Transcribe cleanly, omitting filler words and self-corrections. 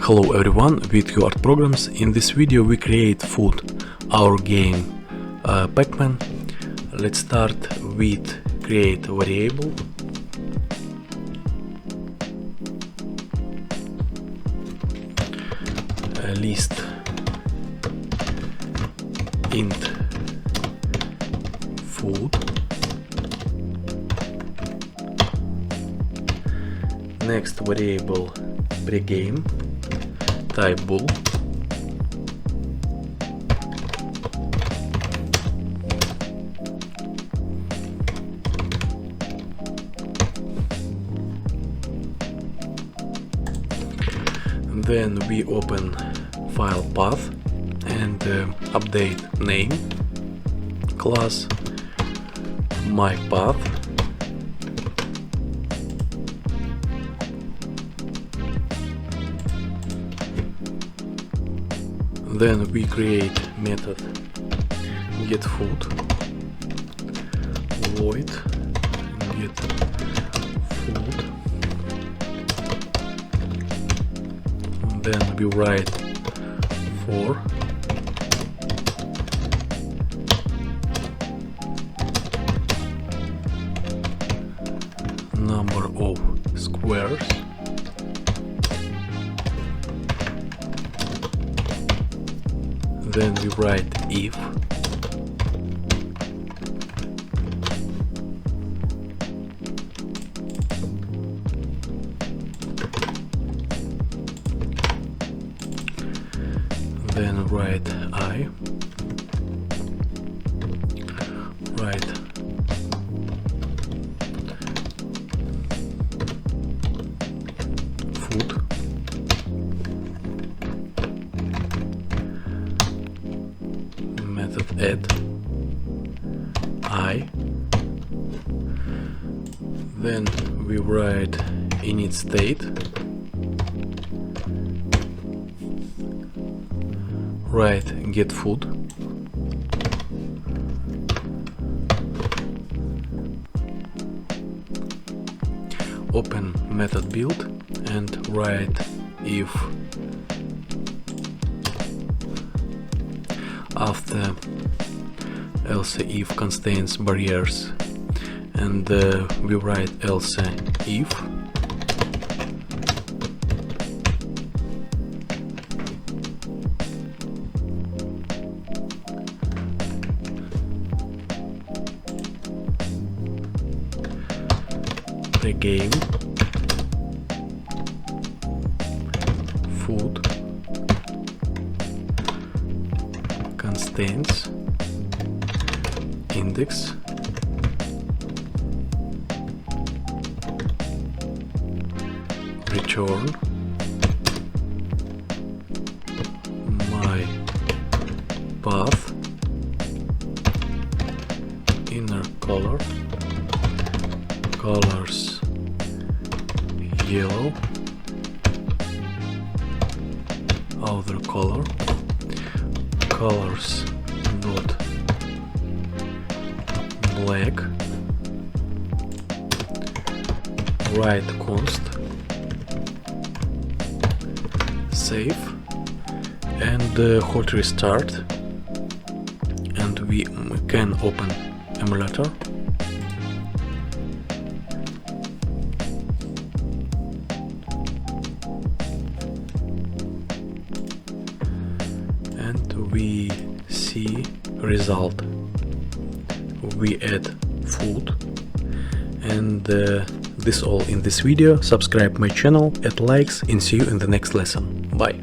Hello everyone, with you artprograms. In this video we create food, our game Pacman. Let's start with create variable. List int food. Next variable pregame, type bool. Then we open file path and update name, class, my path. Then we create method get food, void get food. Then we write for number of squares. Then we write if then write I write food method add I. Then we write init state, write get food, open method build and write if after else if contains barriers, and we write else if pregame food contains index return my path inner color colors yellow, outer color colors dot black, write const, save and hot restart, and we can open emulator. And we see result. We add food, and this all in this video. Subscribe my channel, add likes, and see you in the next lesson. Bye.